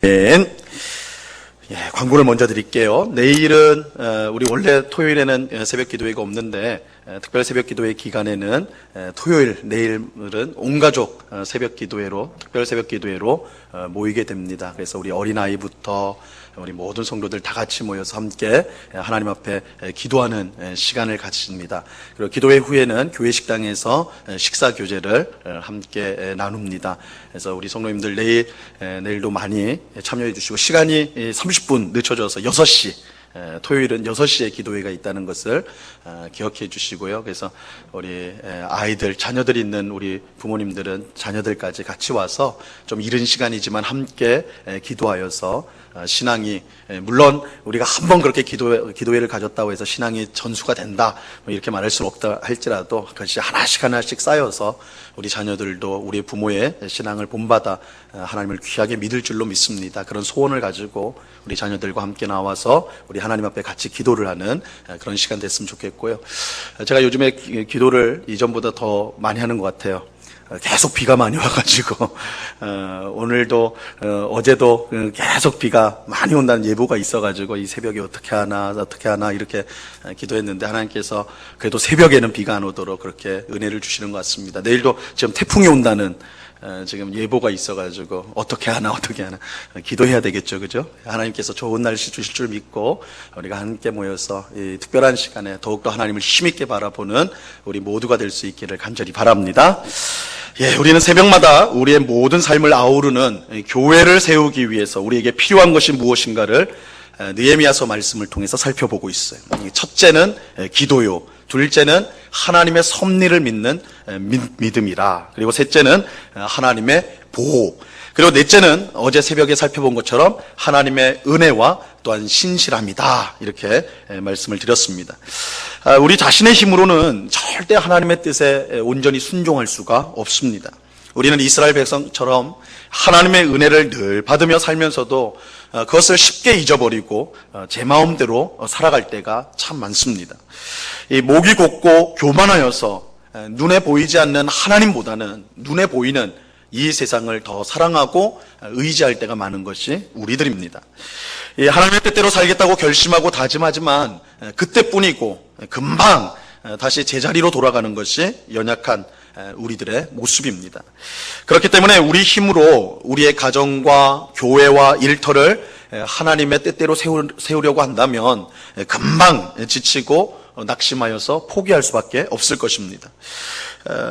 예, 광고를 먼저 드릴게요. 내일은 우리 원래 토요일에는 새벽 기도회가 없는데 특별 새벽 기도회 기간에는 토요일 내일은 온 가족 새벽 기도회로 특별 새벽 기도회로 모이게 됩니다. 그래서 우리 어린아이부터 우리 모든 성도들 다 같이 모여서 함께 하나님 앞에 기도하는 시간을 가집니다. 그리고 기도회 후에는 교회 식당에서 식사 교제를 함께 나눕니다. 그래서 우리 성도님들 내일도 많이 참여해 주시고, 시간이 30분 늦춰져서 6시, 토요일은 6시에 기도회가 있다는 것을 기억해 주시고요. 그래서 우리 아이들, 자녀들 있는 우리 부모님들은 자녀들까지 같이 와서 좀 이른 시간이지만 함께 기도하여서 신앙이, 물론 우리가 한번 그렇게 기도회를 가졌다고 해서 신앙이 전수가 된다 이렇게 말할 수는 없다 할지라도 그것이 하나씩 쌓여서 우리 자녀들도 우리 부모의 신앙을 본받아 하나님을 귀하게 믿을 줄로 믿습니다. 그런 소원을 가지고 우리 자녀들과 함께 나와서 우리 하나님 앞에 같이 기도를 하는 그런 시간 됐으면 좋겠고요. 제가 요즘에 기도를 이전보다 더 많이 하는 것 같아요. 계속 비가 많이 와가지고 오늘도 어제도 계속 비가 많이 온다는 예보가 있어가지고 이 새벽에 어떻게 하나 이렇게 기도했는데, 하나님께서 그래도 새벽에는 비가 안 오도록 그렇게 은혜를 주시는 것 같습니다. 내일도 지금 태풍이 온다는 지금 예보가 있어가지고 어떻게 하나 기도해야 되겠죠, 그죠? 하나님께서 좋은 날씨 주실 줄 믿고 우리가 함께 모여서 이 특별한 시간에 더욱더 하나님을 힘있게 바라보는 우리 모두가 될 수 있기를 간절히 바랍니다. 우리는 새벽마다 우리의 모든 삶을 아우르는 교회를 세우기 위해서 우리에게 필요한 것이 무엇인가를 느헤미야서 말씀을 통해서 살펴보고 있어요. 첫째는 기도요, 둘째는 하나님의 섭리를 믿는 믿음이라, 그리고 셋째는 하나님의 보호, 그리고 넷째는 어제 새벽에 살펴본 것처럼 하나님의 은혜와 또한 신실함이다, 이렇게 말씀을 드렸습니다. 우리 자신의 힘으로는 절대 하나님의 뜻에 온전히 순종할 수가 없습니다. 우리는 이스라엘 백성처럼 하나님의 은혜를 늘 받으며 살면서도 그것을 쉽게 잊어버리고 제 마음대로 살아갈 때가 참 많습니다. 이 목이 곧고 교만하여서 눈에 보이지 않는 하나님보다는 눈에 보이는 이 세상을 더 사랑하고 의지할 때가 많은 것이 우리들입니다. 하나님의 뜻대로 살겠다고 결심하고 다짐하지만 그때뿐이고 금방 다시 제자리로 돌아가는 것이 연약한 우리들의 모습입니다. 그렇기 때문에 우리 힘으로 우리의 가정과 교회와 일터를 하나님의 뜻대로 세우려고 한다면 금방 지치고 낙심하여서 포기할 수밖에 없을 것입니다.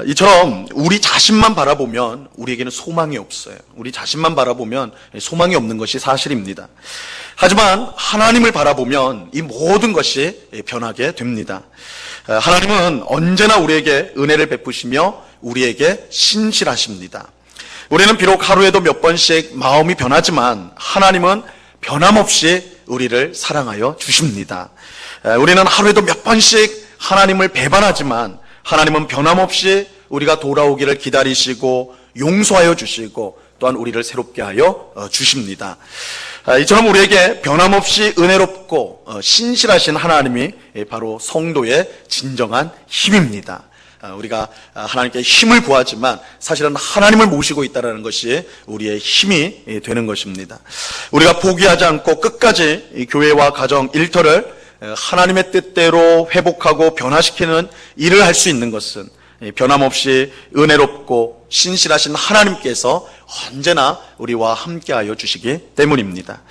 이처럼 우리 자신만 바라보면 우리에게는 소망이 없어요. 우리 자신만 바라보면 소망이 없는 것이 사실입니다. 하지만 하나님을 바라보면 이 모든 것이 변하게 됩니다. 하나님은 언제나 우리에게 은혜를 베푸시며 우리에게 신실하십니다. 우리는 비록 하루에도 몇 번씩 마음이 변하지만 하나님은 변함없이 우리를 사랑하여 주십니다. 우리는 하루에도 몇 번씩 하나님을 배반하지만 하나님은 변함없이 우리가 돌아오기를 기다리시고 용서하여 주시고 또한 우리를 새롭게 하여 주십니다. 이처럼 우리에게 변함없이 은혜롭고 신실하신 하나님이 바로 성도의 진정한 힘입니다. 우리가 하나님께 힘을 구하지만 사실은 하나님을 모시고 있다는 것이 우리의 힘이 되는 것입니다. 우리가 포기하지 않고 끝까지 이 교회와 가정, 일터를 하나님의 뜻대로 회복하고 변화시키는 일을 할 수 있는 것은 변함없이 은혜롭고 신실하신 하나님께서 언제나 우리와 함께하여 주시기 때문입니다.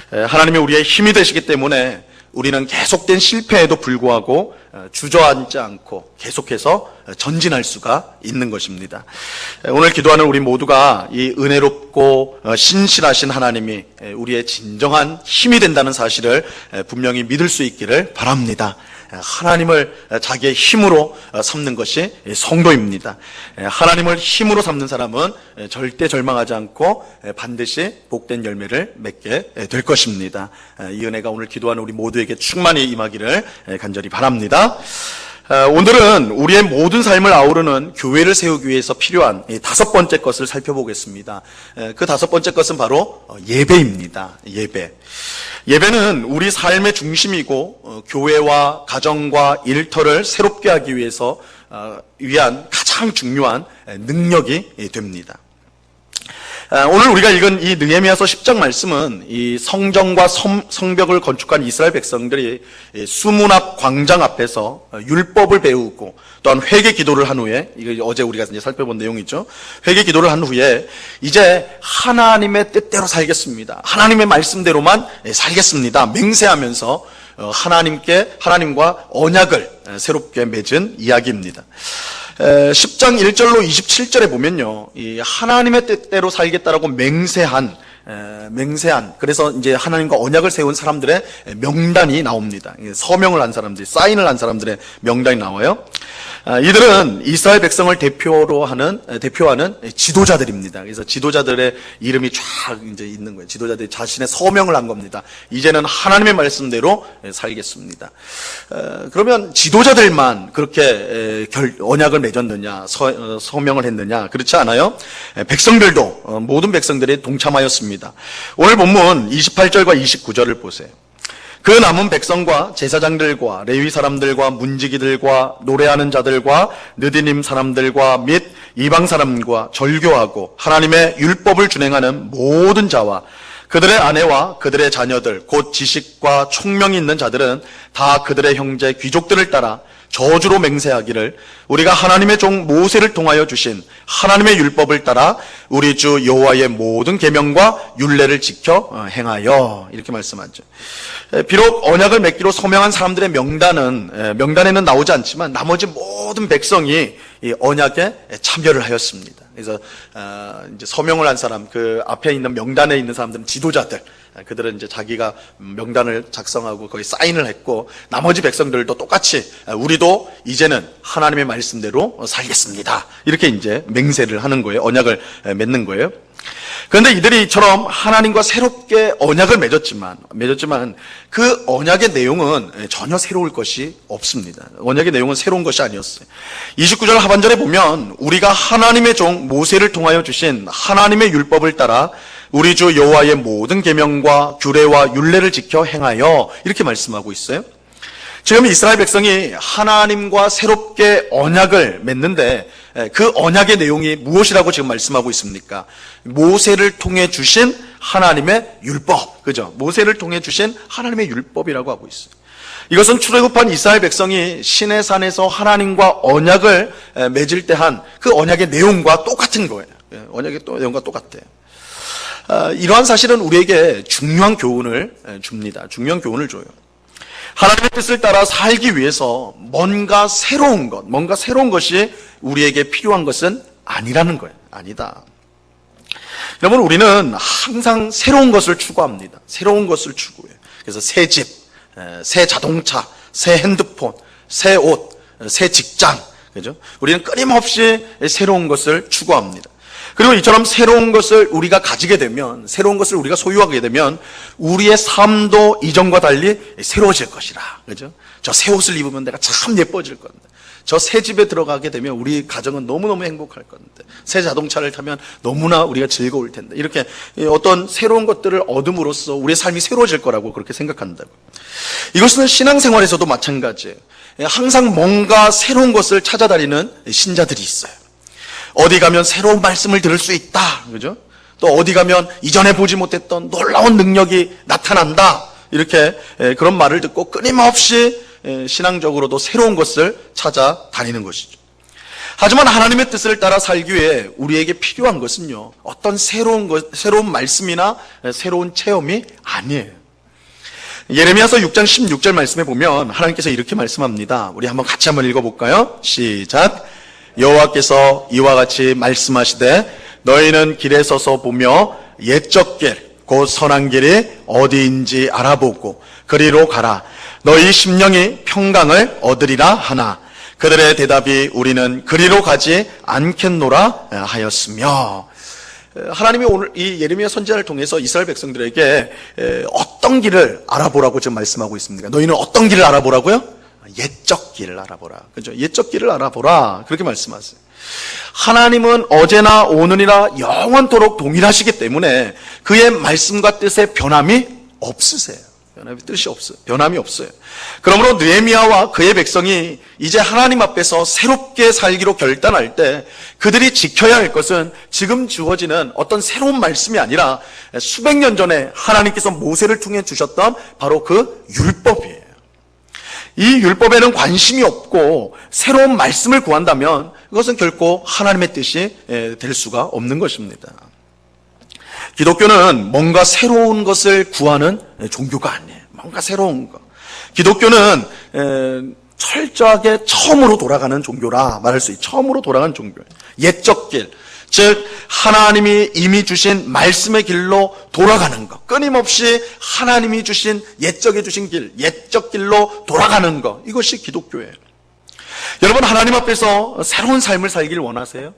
하나님이 우리의 힘이 되시기 때문에 우리는 계속된 실패에도 불구하고 주저앉지 않고 계속해서 전진할 수가 있는 것입니다. 오늘 기도하는 우리 모두가 이 은혜롭고 신실하신 하나님이 우리의 진정한 힘이 된다는 사실을 분명히 믿을 수 있기를 바랍니다. 하나님을 자기의 힘으로 삼는 것이 성도입니다. 하나님을 힘으로 삼는 사람은 절대 절망하지 않고 반드시 복된 열매를 맺게 될 것입니다. 이 은혜가 오늘 기도하는 우리 모두에게 충만히 임하기를 간절히 바랍니다. 오늘은 우리의 모든 삶을 아우르는 교회를 세우기 위해서 필요한 5번째 것을 살펴보겠습니다. 그 5번째 것은 바로 예배입니다. 예배는 우리 삶의 중심이고 교회와 가정과 일터를 새롭게 하기 위해서 위한 가장 중요한 능력이 됩니다. 오늘 우리가 읽은 이 느헤미야서 10장 말씀은 이 성전과 성벽을 건축한 이스라엘 백성들이 수문 앞 광장 앞에서 율법을 배우고 또한 회개 기도를 한 후에, 이거 어제 우리가 이제 살펴본 내용이죠. 회개 기도를 한 후에 이제 하나님의 뜻대로 살겠습니다. 하나님의 말씀대로만 살겠습니다. 맹세하면서 하나님과 언약을 새롭게 맺은 이야기입니다. 10장 1절로 27절에 보면요, 이 하나님의 뜻대로 살겠다라고 맹세한, 그래서 이제 하나님과 언약을 세운 사람들의 명단이 나옵니다. 서명을 한 사람들, 사인을 한 사람들의 명단이 나와요. 이들은 이스라엘 백성을 대표하는 지도자들입니다. 그래서 지도자들의 이름이 쫙 이제 있는 거예요. 지도자들이 자신의 서명을 한 겁니다. 이제는 하나님의 말씀대로 살겠습니다. 그러면 지도자들만 그렇게 언약을 맺었느냐, 서명을 했느냐? 그렇지 않아요. 백성들도, 모든 백성들이 동참하였습니다. 오늘 본문 28절과 29절을 보세요. 그 남은 백성과 제사장들과 레위 사람들과 문지기들과 노래하는 자들과 느디님 사람들과 및 이방 사람과 절교하고 하나님의 율법을 준행하는 모든 자와 그들의 아내와 그들의 자녀들 곧 지식과 총명이 있는 자들은 다 그들의 형제 귀족들을 따라 저주로 맹세하기를 우리가 하나님의 종 모세를 통하여 주신 하나님의 율법을 따라 우리 주 여호와의 모든 계명과 율례를 지켜 행하여, 이렇게 말씀하죠. 비록 언약을 맺기로 서명한 사람들의 명단에는 나오지 않지만 나머지 모든 백성이 이 언약에 참여를 하였습니다. 그래서 이제 서명을 한 사람, 그 앞에 있는 명단에 있는 사람들은 지도자들, 그들은 이제 자기가 명단을 작성하고 거기 사인을 했고, 나머지 백성들도 똑같이 우리도 이제는 하나님의 말씀대로 살겠습니다, 이렇게 이제 맹세를 하는 거예요. 언약을 맺는 거예요. 그런데 이들이 이처럼 하나님과 새롭게 언약을 맺었지만 그 언약의 내용은 전혀 새로울 것이 없습니다. 언약의 내용은 새로운 것이 아니었어요. 29절 하반절에 보면 우리가 하나님의 종 모세를 통하여 주신 하나님의 율법을 따라 우리 주 여호와의 모든 계명과 규례와 율례를 지켜 행하여, 이렇게 말씀하고 있어요. 지금 이스라엘 백성이 하나님과 새롭게 언약을 맺는데 그 언약의 내용이 무엇이라고 지금 말씀하고 있습니까? 모세를 통해 주신 하나님의 율법, 그죠? 모세를 통해 주신 하나님의 율법이라고 하고 있어요. 이것은 출애굽한 이스라엘 백성이 시내산에서 하나님과 언약을 맺을 때 한 그 언약의 내용과 똑같은 거예요. 언약의 내용과 똑같아요. 이러한 사실은 우리에게 중요한 교훈을 줍니다. 중요한 교훈을 줘요. 하나님의 뜻을 따라 살기 위해서 뭔가 새로운 것이 우리에게 필요한 것은 아니라는 거예요. 아니다. 여러분, 우리는 항상 새로운 것을 추구합니다. 새로운 것을 추구해요. 그래서 새 집, 새 자동차, 새 핸드폰, 새 옷, 새 직장, 그죠? 우리는 끊임없이 새로운 것을 추구합니다. 그리고 이처럼 새로운 것을 우리가 가지게 되면, 새로운 것을 우리가 소유하게 되면 우리의 삶도 이전과 달리 새로워질 것이라. 그죠? 저 새 옷을 입으면 내가 참 예뻐질 건데, 저 새 집에 들어가게 되면 우리 가정은 너무너무 행복할 건데, 새 자동차를 타면 너무나 우리가 즐거울 텐데, 이렇게 어떤 새로운 것들을 얻음으로써 우리의 삶이 새로워질 거라고 그렇게 생각한다고. 이것은 신앙생활에서도 마찬가지예요. 항상 뭔가 새로운 것을 찾아다니는 신자들이 있어요. 어디 가면 새로운 말씀을 들을 수 있다, 그죠? 또 어디 가면 이전에 보지 못했던 놀라운 능력이 나타난다, 이렇게 그런 말을 듣고 끊임없이 신앙적으로도 새로운 것을 찾아다니는 것이죠. 하지만 하나님의 뜻을 따라 살기 위해 우리에게 필요한 것은요, 어떤 새로운 말씀이나 새로운 체험이 아니에요. 예레미야서 6장 16절 말씀에 보면 하나님께서 이렇게 말씀합니다. 우리 같이 한번 읽어볼까요? 시작. 여호와께서 이와 같이 말씀하시되 너희는 길에 서서 보며 옛적 길 곧 선한 길이 어디인지 알아보고 그리로 가라. 너희 심령이 평강을 얻으리라 하나 그들의 대답이 우리는 그리로 가지 않겠노라 하였으며, 하나님이 오늘 이 예레미야 선지자를 통해서 이스라엘 백성들에게 어떤 길을 알아보라고 지금 말씀하고 있습니까? 너희는 어떤 길을 알아보라고요? 옛적 길을 알아보라. 그죠? 옛적 길을 알아보라. 그렇게 말씀하세요. 하나님은 어제나 오늘이나 영원토록 동일하시기 때문에 그의 말씀과 뜻에 변함이 없으세요. 뜻이 없어요. 변함이 없어요. 그러므로 느헤미야와 그의 백성이 이제 하나님 앞에서 새롭게 살기로 결단할 때 그들이 지켜야 할 것은 지금 주어지는 어떤 새로운 말씀이 아니라 수백 년 전에 하나님께서 모세를 통해 주셨던 바로 그 율법이에요. 이 율법에는 관심이 없고 새로운 말씀을 구한다면 그것은 결코 하나님의 뜻이 될 수가 없는 것입니다. 기독교는 뭔가 새로운 것을 구하는 종교가 아니에요. 뭔가 새로운 거. 기독교는 철저하게 처음으로 돌아가는 종교라 말할 수 있어요. 처음으로 돌아가는 종교예요. 옛적 길, 즉 하나님이 이미 주신 말씀의 길로 돌아가는 것, 끊임없이 하나님이 주신 옛적에 주신 길, 옛적 길로 돌아가는 것, 이것이 기독교예요. 여러분, 하나님 앞에서 새로운 삶을 살기를 원하세요?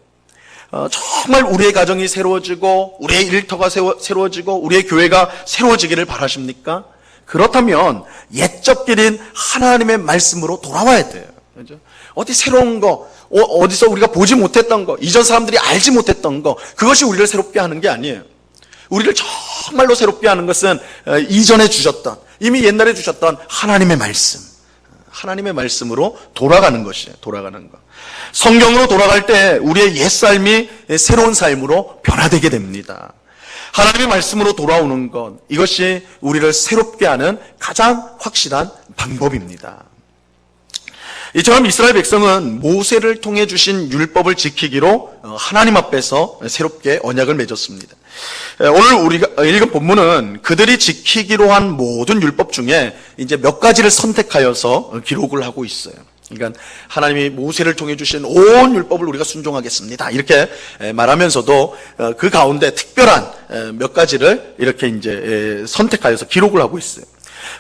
정말 우리의 가정이 새로워지고 우리의 일터가 새로워지고 우리의 교회가 새로워지기를 바라십니까? 그렇다면 옛적 길인 하나님의 말씀으로 돌아와야 돼요. 그렇죠? 어디 새로운 거, 어디서 우리가 보지 못했던 거, 이전 사람들이 알지 못했던 거, 그것이 우리를 새롭게 하는 게 아니에요. 우리를 정말로 새롭게 하는 것은 이전에 주셨던, 이미 옛날에 주셨던 하나님의 말씀, 하나님의 말씀으로 돌아가는 것이에요. 돌아가는 것. 성경으로 돌아갈 때 우리의 옛삶이 새로운 삶으로 변화되게 됩니다. 하나님의 말씀으로 돌아오는 것, 이것이 우리를 새롭게 하는 가장 확실한 방법입니다. 이처럼 이스라엘 백성은 모세를 통해 주신 율법을 지키기로 하나님 앞에서 새롭게 언약을 맺었습니다. 오늘 우리가 읽은 본문은 그들이 지키기로 한 모든 율법 중에 이제 몇 가지를 선택하여서 기록을 하고 있어요. 그러니까 하나님이 모세를 통해 주신 온 율법을 우리가 순종하겠습니다. 이렇게 말하면서도 그 가운데 특별한 몇 가지를 이렇게 이제 선택하여서 기록을 하고 있어요.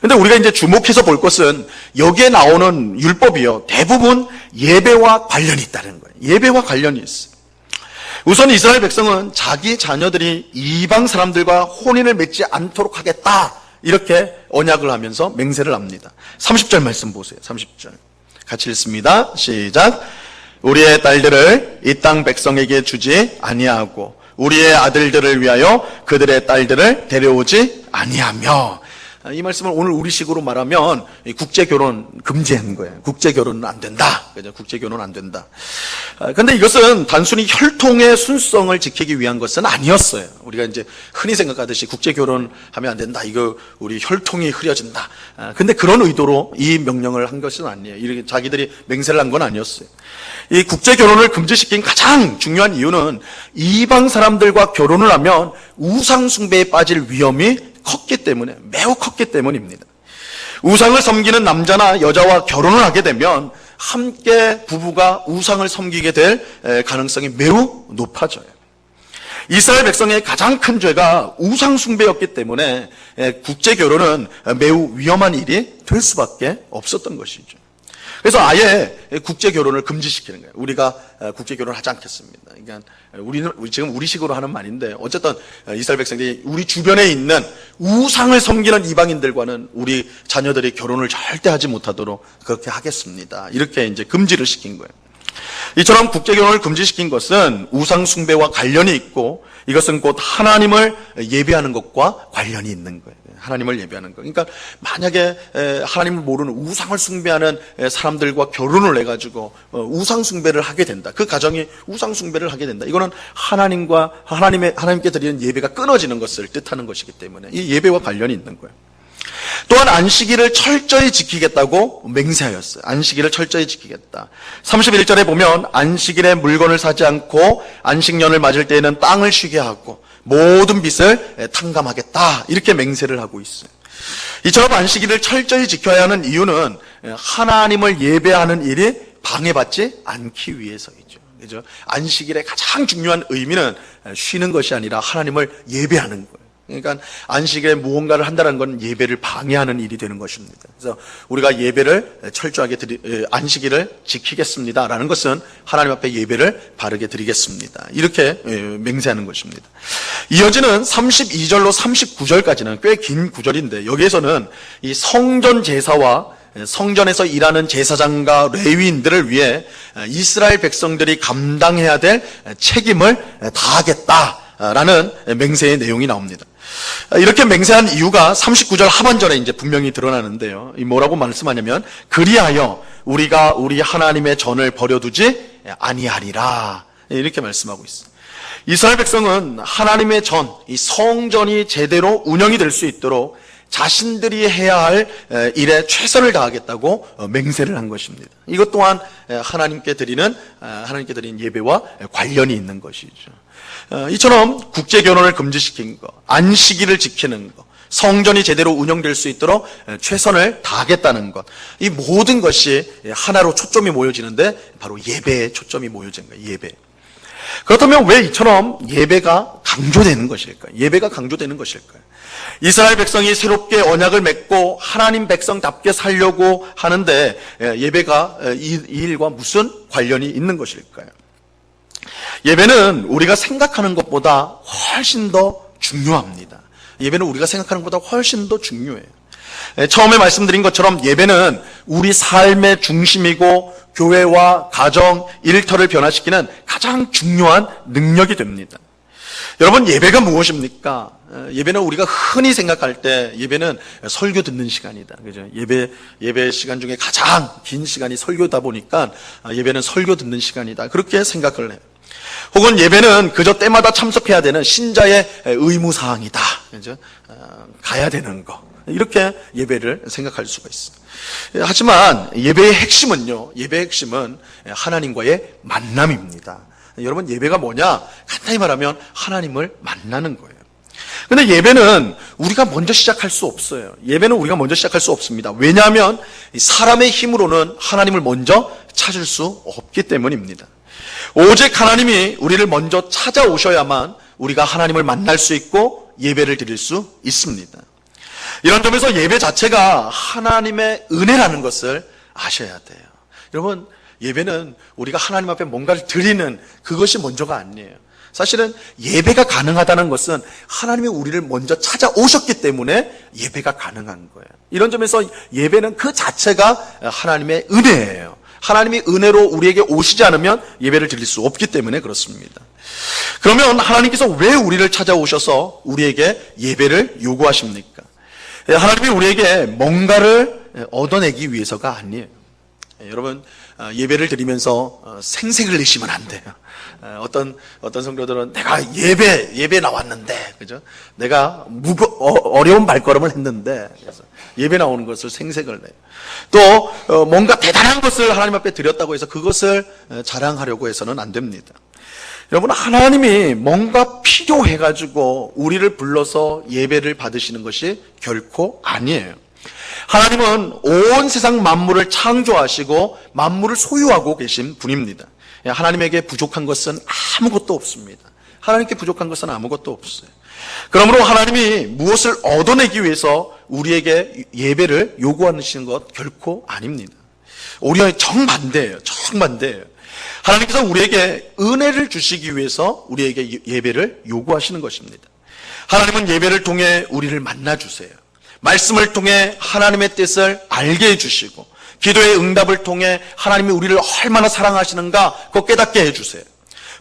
근데 우리가 이제 주목해서 볼 것은 여기에 나오는 율법이요, 대부분 예배와 관련이 있다는 거예요. 예배와 관련이 있어요. 우선 이스라엘 백성은 자기 자녀들이 이방 사람들과 혼인을 맺지 않도록 하겠다, 이렇게 언약을 하면서 맹세를 합니다. 30절 말씀 보세요. 30절 같이 읽습니다. 시작. 우리의 딸들을 이 땅 백성에게 주지 아니하고 우리의 아들들을 위하여 그들의 딸들을 데려오지 아니하며. 이 말씀을 오늘 우리식으로 말하면 국제결혼 금지한 거예요. 국제결혼은 안 된다. 그죠? 국제결혼 안 된다. 근데 이것은 단순히 혈통의 순수성을 지키기 위한 것은 아니었어요. 우리가 이제 흔히 생각하듯이 국제결혼하면 안 된다. 이거 우리 혈통이 흐려진다. 근데 그런 의도로 이 명령을 한 것은 아니에요. 이렇게 자기들이 맹세를 한 건 아니었어요. 이 국제결혼을 금지시킨 가장 중요한 이유는 이방 사람들과 결혼을 하면 우상숭배에 빠질 위험이 컸기 때문에, 매우 컸기 때문입니다. 우상을 섬기는 남자나 여자와 결혼을 하게 되면 함께 부부가 우상을 섬기게 될 가능성이 매우 높아져요. 이스라엘 백성의 가장 큰 죄가 우상 숭배였기 때문에 국제결혼은 매우 위험한 일이 될 수밖에 없었던 것이죠. 그래서 아예 국제결혼을 금지시키는 거예요. 우리가 국제결혼을 하지 않겠습니다. 그러니까 우리는 지금 우리식으로 하는 말인데, 어쨌든 이스라엘 백성들이 우리 주변에 있는 우상을 섬기는 이방인들과는 우리 자녀들이 결혼을 절대 하지 못하도록 그렇게 하겠습니다. 이렇게 이제 금지를 시킨 거예요. 이처럼 국제결혼을 금지시킨 것은 우상 숭배와 관련이 있고, 이것은 곧 하나님을 예배하는 것과 관련이 있는 거예요. 하나님을 예배하는 거. 그러니까 만약에 하나님을 모르는 우상을 숭배하는 사람들과 결혼을 해가지고 우상 숭배를 하게 된다. 그 가정이 우상 숭배를 하게 된다. 이거는 하나님께 드리는 예배가 끊어지는 것을 뜻하는 것이기 때문에 이 예배와 관련이 있는 거예요. 또한 안식일을 철저히 지키겠다고 맹세하였어요. 안식일을 철저히 지키겠다. 31절에 보면 안식일에 물건을 사지 않고 안식년을 맞을 때에는 땅을 쉬게 하고 모든 빚을 탕감하겠다, 이렇게 맹세를 하고 있어요. 이처럼 안식일을 철저히 지켜야 하는 이유는 하나님을 예배하는 일이 방해받지 않기 위해서이죠. 그죠? 안식일의 가장 중요한 의미는 쉬는 것이 아니라 하나님을 예배하는 거예요. 그러니까 안식일에 무언가를 한다는 건 예배를 방해하는 일이 되는 것입니다. 그래서 우리가 예배를 철저하게 안식일을 지키겠습니다라는 것은 하나님 앞에 예배를 바르게 드리겠습니다, 이렇게 맹세하는 것입니다. 이어지는 32절로 39절까지는 꽤 긴 구절인데, 여기에서는 이 성전 제사와 성전에서 일하는 제사장과 레위인들을 위해 이스라엘 백성들이 감당해야 될 책임을 다하겠다라는 맹세의 내용이 나옵니다. 이렇게 맹세한 이유가 39절 하반절에 이제 분명히 드러나는데요. 이 뭐라고 말씀하냐면, 그리하여 우리가 우리 하나님의 전을 버려두지 아니하리라. 이렇게 말씀하고 있어요. 이스라엘 백성은 하나님의 전, 이 성전이 제대로 운영이 될 수 있도록 자신들이 해야 할 일에 최선을 다하겠다고 맹세를 한 것입니다. 이것 또한 하나님께 드린 예배와 관련이 있는 것이죠. 이처럼 국제 결혼을 금지시킨 것, 안식일을 지키는 것, 성전이 제대로 운영될 수 있도록 최선을 다하겠다는 것, 이 모든 것이 하나로 초점이 모여지는데 바로 예배에 초점이 모여진 거예요. 예배. 그렇다면 왜 이처럼 예배가 강조되는 것일까요? 예배가 강조되는 것일까요? 이스라엘 백성이 새롭게 언약을 맺고 하나님 백성답게 살려고 하는데 예배가 이 일과 무슨 관련이 있는 것일까요? 예배는 우리가 생각하는 것보다 훨씬 더 중요합니다. 예배는 우리가 생각하는 것보다 훨씬 더 중요해요. 처음에 말씀드린 것처럼 예배는 우리 삶의 중심이고 교회와 가정, 일터를 변화시키는 가장 중요한 능력이 됩니다. 여러분, 예배가 무엇입니까? 예배는 우리가 흔히 생각할 때 예배는 설교 듣는 시간이다. 그죠? 예배 시간 중에 가장 긴 시간이 설교다 보니까 예배는 설교 듣는 시간이다. 그렇게 생각을 해요. 혹은 예배는 그저 때마다 참석해야 되는 신자의 의무사항이다. 그죠? 가야 되는 거. 이렇게 예배를 생각할 수가 있어요. 하지만 예배의 핵심은요, 예배의 핵심은 하나님과의 만남입니다. 여러분, 예배가 뭐냐? 간단히 말하면 하나님을 만나는 거예요. 근데 예배는 우리가 먼저 시작할 수 없어요. 예배는 우리가 먼저 시작할 수 없습니다. 왜냐하면 사람의 힘으로는 하나님을 먼저 찾을 수 없기 때문입니다. 오직 하나님이 우리를 먼저 찾아오셔야만 우리가 하나님을 만날 수 있고 예배를 드릴 수 있습니다. 이런 점에서 예배 자체가 하나님의 은혜라는 것을 아셔야 돼요. 여러분, 예배는 우리가 하나님 앞에 뭔가를 드리는 그것이 먼저가 아니에요. 사실은 예배가 가능하다는 것은 하나님이 우리를 먼저 찾아오셨기 때문에 예배가 가능한 거예요. 이런 점에서 예배는 그 자체가 하나님의 은혜예요. 하나님이 은혜로 우리에게 오시지 않으면 예배를 드릴 수 없기 때문에 그렇습니다. 그러면 하나님께서 왜 우리를 찾아오셔서 우리에게 예배를 요구하십니까? 하나님이 우리에게 뭔가를 얻어내기 위해서가 아니에요. 여러분, 예배를 드리면서 생색을 내시면 안 돼요. 어떤 성도들은 내가 예배 나왔는데, 그죠? 내가 어려운 발걸음을 했는데, 그래서 예배 나오는 것을 생색을 내요. 또 뭔가 대단한 것을 하나님 앞에 드렸다고 해서 그것을 자랑하려고 해서는 안 됩니다. 여러분, 하나님이 뭔가 필요해가지고 우리를 불러서 예배를 받으시는 것이 결코 아니에요. 하나님은 온 세상 만물을 창조하시고 만물을 소유하고 계신 분입니다. 하나님에게 부족한 것은 아무것도 없습니다. 하나님께 부족한 것은 아무것도 없어요. 그러므로 하나님이 무엇을 얻어내기 위해서 우리에게 예배를 요구하시는 것 결코 아닙니다. 오히려 정반대예요. 정반대예요. 하나님께서 우리에게 은혜를 주시기 위해서 우리에게 예배를 요구하시는 것입니다. 하나님은 예배를 통해 우리를 만나주세요. 말씀을 통해 하나님의 뜻을 알게 해주시고 기도의 응답을 통해 하나님이 우리를 얼마나 사랑하시는가 그거 깨닫게 해주세요.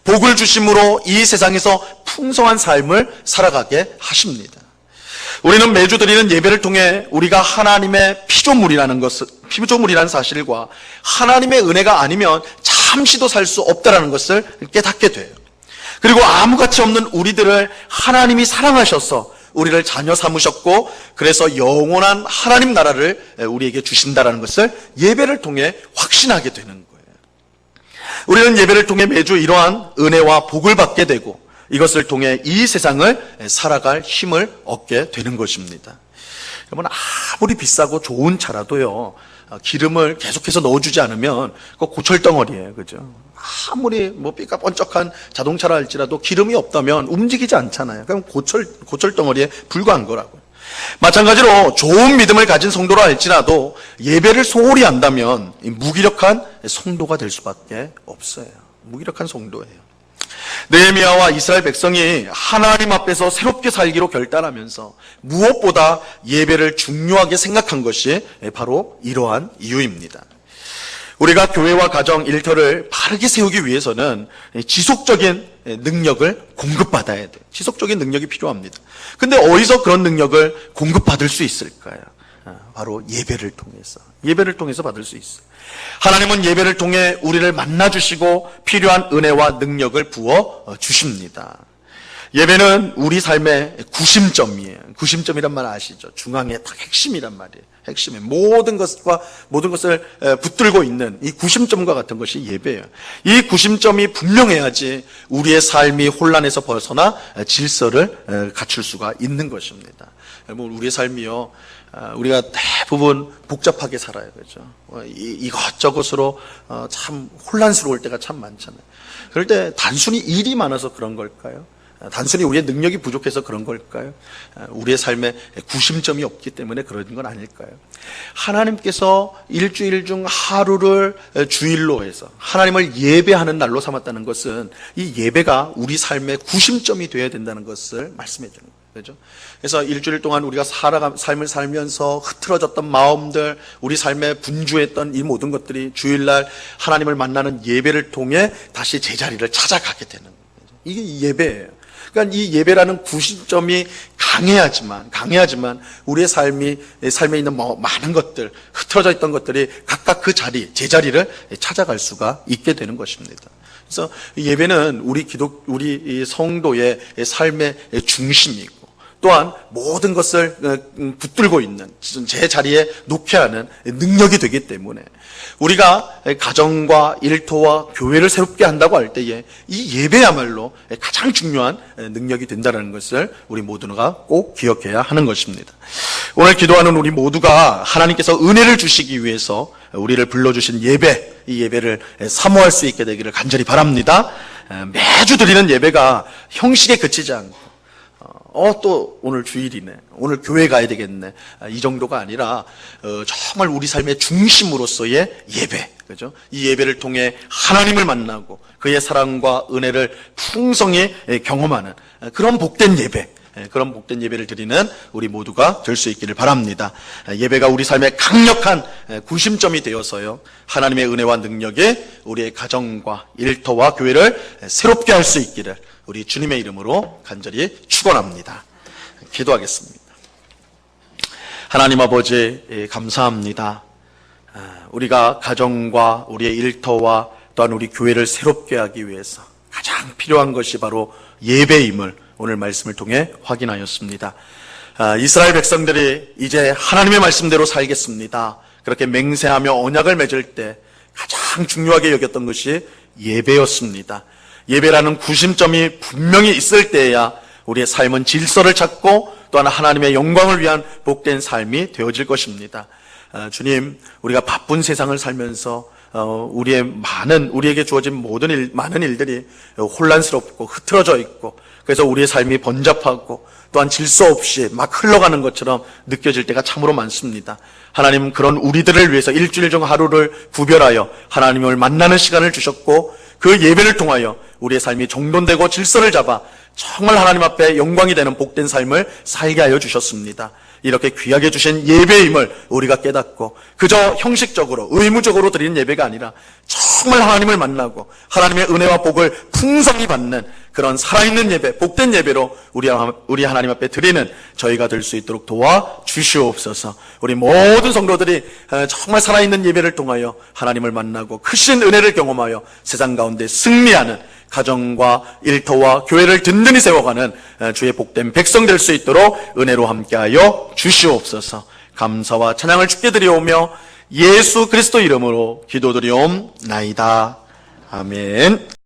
복을 주심으로 이 세상에서 풍성한 삶을 살아가게 하십니다. 우리는 매주 드리는 예배를 통해 우리가 하나님의 피조물이라는 사실과 하나님의 은혜가 아니면 잠시도 살 수 없다는 것을 깨닫게 돼요. 그리고 아무 가치 없는 우리들을 하나님이 사랑하셔서 우리를 자녀 삼으셨고 그래서 영원한 하나님 나라를 우리에게 주신다는 것을 예배를 통해 확신하게 되는 거예요. 우리는 예배를 통해 매주 이러한 은혜와 복을 받게 되고 이것을 통해 이 세상을 살아갈 힘을 얻게 되는 것입니다. 여러분, 아무리 비싸고 좋은 차라도요, 기름을 계속해서 넣어주지 않으면 그거 고철덩어리예요. 그죠? 아무리 삐까번쩍한 자동차라 할지라도 기름이 없다면 움직이지 않잖아요. 그럼 고철덩어리에 불과한 거라고요. 마찬가지로 좋은 믿음을 가진 성도라 할지라도 예배를 소홀히 한다면 무기력한 성도가 될 수밖에 없어요. 무기력한 성도예요. 느헤미야와 이스라엘 백성이 하나님 앞에서 새롭게 살기로 결단하면서 무엇보다 예배를 중요하게 생각한 것이 바로 이러한 이유입니다. 우리가 교회와 가정, 일터를 바르게 세우기 위해서는 지속적인 능력을 공급받아야 돼요. 지속적인 능력이 필요합니다. 근데 어디서 그런 능력을 공급받을 수 있을까요? 바로 예배를 통해서 받을 수 있어요. 하나님은 예배를 통해 우리를 만나주시고 필요한 은혜와 능력을 부어 주십니다. 예배는 우리 삶의 구심점이에요. 구심점이란 말 아시죠? 중앙의 딱 핵심이란 말이에요. 핵심에 모든 것을 붙들고 있는 이 구심점과 같은 것이 예배예요. 이 구심점이 분명해야지 우리의 삶이 혼란에서 벗어나 질서를 갖출 수가 있는 것입니다. 우리의 삶이요, 우리가 대부분 복잡하게 살아요, 그렇죠? 이것저것으로 참 혼란스러울 때가 참 많잖아요. 그럴 때 단순히 일이 많아서 그런 걸까요? 단순히 우리의 능력이 부족해서 그런 걸까요? 우리의 삶에 구심점이 없기 때문에 그런 건 아닐까요? 하나님께서 일주일 중 하루를 주일로 해서 하나님을 예배하는 날로 삼았다는 것은 이 예배가 우리 삶의 구심점이 되어야 된다는 것을 말씀해 주는 거예요. 그렇죠? 그래서 일주일 동안 우리가 삶을 살면서 흐트러졌던 마음들, 우리 삶에 분주했던 이 모든 것들이 주일날 하나님을 만나는 예배를 통해 다시 제자리를 찾아가게 되는 거예요. 이게 예배예요. 그러니까 이 예배라는 구심점이 강해야지만 우리의 삶에 있는 많은 것들, 흐트러져 있던 것들이 각각 그 제자리를 찾아갈 수가 있게 되는 것입니다. 그래서 예배는 우리 성도의 삶의 중심이고, 또한 모든 것을 붙들고 있는 제 자리에 놓게 하는 능력이 되기 때문에 우리가 가정과 일터와 교회를 새롭게 한다고 할 때에 이 예배야말로 가장 중요한 능력이 된다는 것을 우리 모두가 꼭 기억해야 하는 것입니다. 오늘 기도하는 우리 모두가 하나님께서 은혜를 주시기 위해서 우리를 불러주신 예배, 이 예배를 사모할 수 있게 되기를 간절히 바랍니다. 매주 드리는 예배가 형식에 그치지 않고 또 오늘 주일이네, 오늘 교회 가야 되겠네, 이 정도가 아니라 정말 우리 삶의 중심으로서의 예배, 그죠? 이 예배를 통해 하나님을 만나고 그의 사랑과 은혜를 풍성히 경험하는 그런 복된 예배, 그런 복된 예배를 드리는 우리 모두가 될 수 있기를 바랍니다. 예배가 우리 삶의 강력한 구심점이 되어서요, 하나님의 은혜와 능력이 우리의 가정과 일터와 교회를 새롭게 할 수 있기를 우리 주님의 이름으로 간절히 축원합니다. 기도하겠습니다. 하나님 아버지, 감사합니다. 우리가 가정과 우리의 일터와 또한 우리 교회를 새롭게 하기 위해서 가장 필요한 것이 바로 예배임을 오늘 말씀을 통해 확인하였습니다. 이스라엘 백성들이 이제 하나님의 말씀대로 살겠습니다, 그렇게 맹세하며 언약을 맺을 때 가장 중요하게 여겼던 것이 예배였습니다. 예배라는 구심점이 분명히 있을 때에야 우리의 삶은 질서를 찾고 또한 하나님의 영광을 위한 복된 삶이 되어질 것입니다. 주님, 우리가 바쁜 세상을 살면서 우리에게 주어진 많은 일들이 혼란스럽고 흐트러져 있고, 그래서 우리의 삶이 번잡하고 또한 질서 없이 막 흘러가는 것처럼 느껴질 때가 참으로 많습니다. 하나님, 그런 우리들을 위해서 일주일 중 하루를 구별하여 하나님을 만나는 시간을 주셨고, 그 예배를 통하여 우리의 삶이 정돈되고 질서를 잡아 정말 하나님 앞에 영광이 되는 복된 삶을 살게 하여 주셨습니다. 이렇게 귀하게 주신 예배임을 우리가 깨닫고 그저 형식적으로 의무적으로 드리는 예배가 아니라 정말 하나님을 만나고 하나님의 은혜와 복을 풍성히 받는 그런 살아있는 예배, 복된 예배로 우리 하나님 앞에 드리는 저희가 될 수 있도록 도와 주시옵소서. 우리 모든 성도들이 정말 살아있는 예배를 통하여 하나님을 만나고 크신 은혜를 경험하여 세상 가운데 승리하는 가정과 일터와 교회를 든든히 세워가는 주의 복된 백성 될 수 있도록 은혜로 함께하여 주시옵소서. 감사와 찬양을 주께 드리오며 예수 그리스도 이름으로 기도드리옵나이다. 아멘.